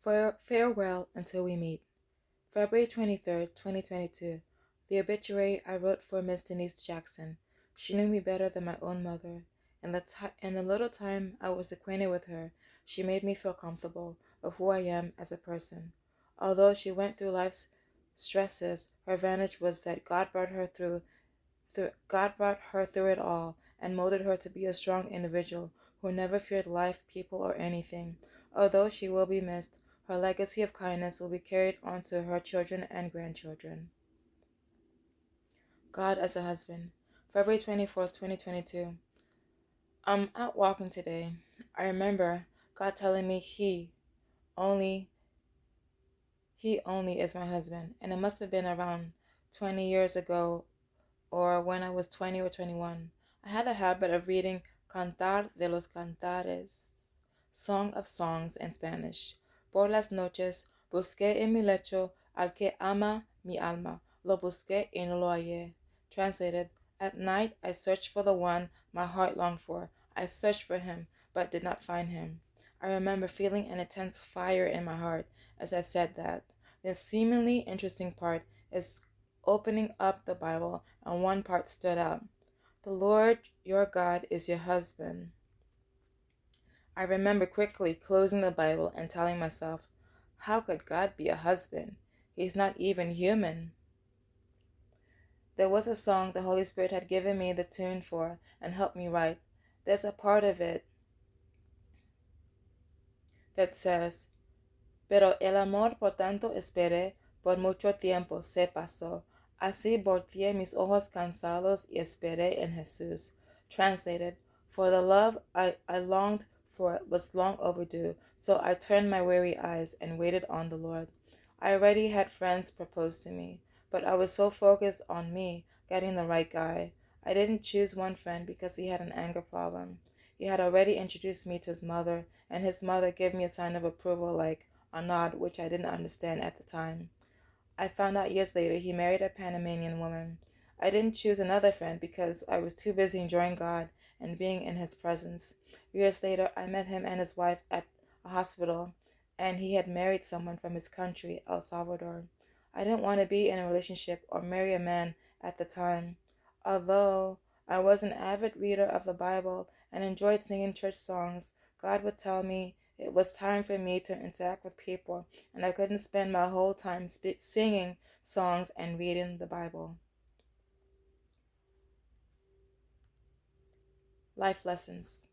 Farewell until we meet. February 23rd, 2022. The obituary I wrote for Miss Denise Jackson. She knew me better than my own mother. In the little time I was acquainted with her, she made me feel comfortable of who I am as a person. Although she went through life's stresses, her advantage was that God brought her through it all and molded her to be a strong individual who never feared life, people, or anything. Although she will be missed, her legacy of kindness will be carried on to her children and grandchildren. God as a husband. February 24th, 2022. I'm out walking today. I remember God telling me only, He only is my husband. And it must have been around 20 years ago or when I was 20 or 21. I had a habit of reading Cantar de los Cantares, Song of Songs in Spanish. Por las noches busqué en mi lecho al que ama mi alma. Lo busqué y no lo hallé. Translated, at night I searched for the one my heart longed for. I searched for him, but did not find him. I remember feeling an intense fire in my heart as I said that. The seemingly interesting part is opening up the Bible, and one part stood out. The Lord your God is your husband. I remember quickly closing the Bible and telling myself, how could God be a husband? He's not even human. There was a song the Holy Spirit had given me the tune for and helped me write. There's a part of it that says, Pero el amor por tanto esperé, por mucho tiempo se pasó. Así volteé mis ojos cansados y esperé en Jesús. Translated, for the love I longed for was long overdue, so I turned my weary eyes and waited on the Lord. I already had friends propose to me, but I was so focused on me getting the right guy. I didn't choose one friend because he had an anger problem. He had already introduced me to his mother, and his mother gave me a sign of approval like a nod, which I didn't understand at the time. I found out years later he married a Panamanian woman. I didn't choose another friend because I was too busy enjoying God and being in his presence. Years later, I met him and his wife at a hospital, and he had married someone from his country, El Salvador. I didn't want to be in a relationship or marry a man at the time. Although I was an avid reader of the Bible and enjoyed singing church songs, God would tell me it was time for me to interact with people, and I couldn't spend my whole time singing songs and reading the Bible. Life lessons.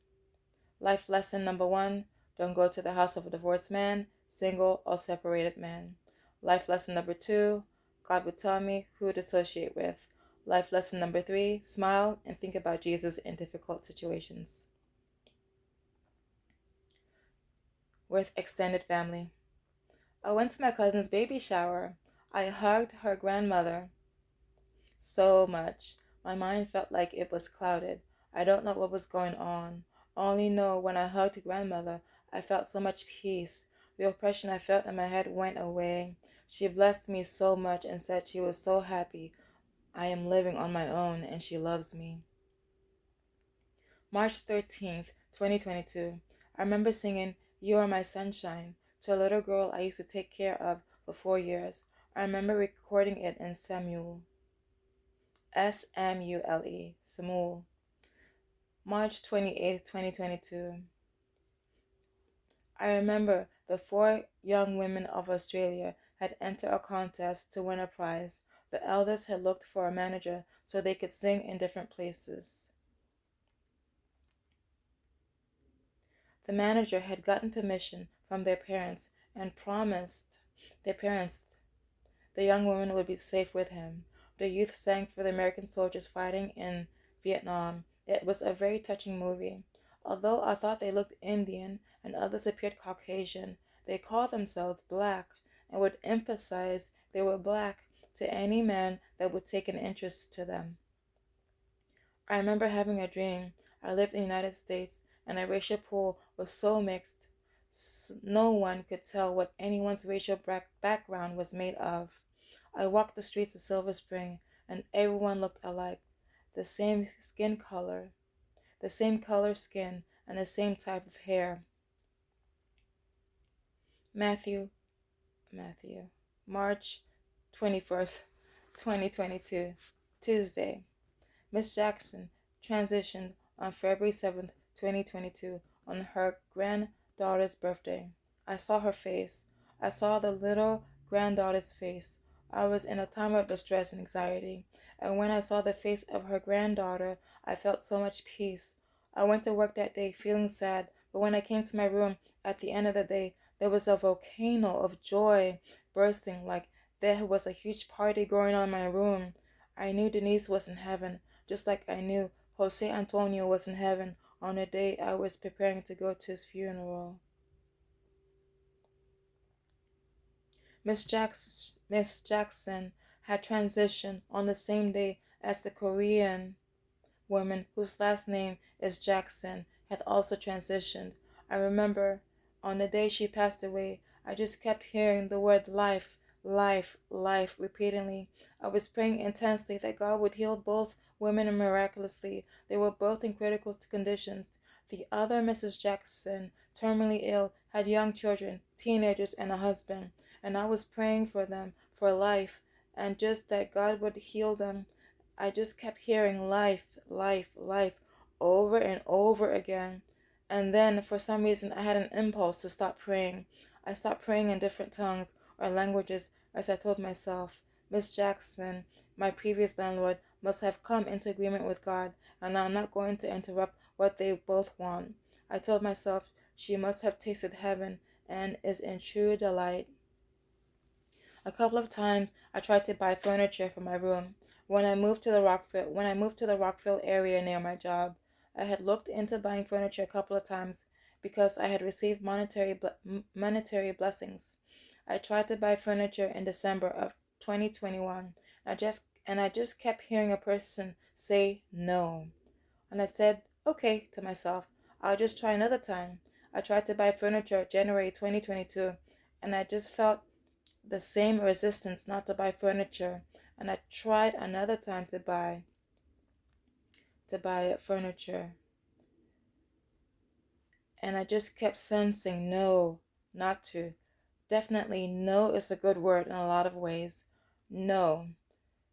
Life lesson number 1, don't go to the house of a divorced man, single, or separated man. Life lesson number 2, God would tell me who to associate with. Life lesson number 3, smile and think about Jesus in difficult situations. With extended family. I went to my cousin's baby shower. I hugged her grandmother so much. My mind felt like it was clouded. I don't know what was going on. I only know when I hugged grandmother, I felt so much peace. The oppression I felt in my head went away. She blessed me so much and said she was so happy I am living on my own and she loves me. March 13th, 2022. I remember singing You Are My Sunshine to a little girl I used to take care of for 4 years. I remember recording it in Samuel. S-M-U-L-E, Samuel. March 28th, 2022. I remember the 4 young women of Australia had entered a contest to win a prize. The eldest had looked for a manager so they could sing in different places. The manager had gotten permission from their parents and promised their parents the young woman would be safe with him. The youth sang for the American soldiers fighting in Vietnam. It was a very touching movie. Although I thought they looked Indian and others appeared Caucasian, they called themselves black and would emphasize they were black to any man that would take an interest to them. I remember having a dream. I lived in the United States and our racial pool was so mixed, no one could tell what anyone's racial background was made of. I walked the streets of Silver Spring, and everyone looked alike. The same skin color, the same color skin, and the same type of hair. Matthew, March 21st, 2022, Tuesday. Miss Jackson transitioned on February 7th, 2022, on her granddaughter's birthday. I saw her face. I saw the little granddaughter's face. I was in a time of distress and anxiety, and when I saw the face of her granddaughter, I felt so much peace. I went to work that day feeling sad, but when I came to my room at the end of the day, there was a volcano of joy bursting, like there was a huge party going on in my room. I knew Denise was in heaven, just like I knew Jose Antonio was in heaven on the day I was preparing to go to his funeral. Miss Jackson had transitioned on the same day as the Korean woman whose last name is Jackson had also transitioned. I remember on the day she passed away, I just kept hearing the word life, life, life repeatedly. I was praying intensely that God would heal both women miraculously. They were both in critical conditions. The other Mrs. Jackson, terminally ill, had young children, teenagers, and a husband, and I was praying for them for life and just that God would heal them. I just kept hearing life, life, life over and over again. And then for some reason I had an impulse to stop praying. I stopped praying in different tongues or languages as I told myself, Miss Jackson, my previous landlord, must have come into agreement with God, and I'm not going to interrupt what they both want. I told myself she must have tasted heaven and is in true delight. A couple of times I tried to buy furniture for my room. When I moved to the Rockville area near my job, I had looked into buying furniture a couple of times because I had received monetary blessings. I tried to buy furniture in December of 2021. I just kept hearing a person say no. And I said, "Okay," to myself. "I'll just try another time." I tried to buy furniture January 2022, and I just felt the same resistance not to buy furniture, and I tried another time to buy furniture, and I just kept sensing no, not to. Definitely no is a good word in a lot of ways. No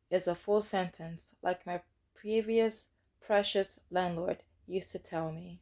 is a full sentence, like my previous precious landlord used to tell me.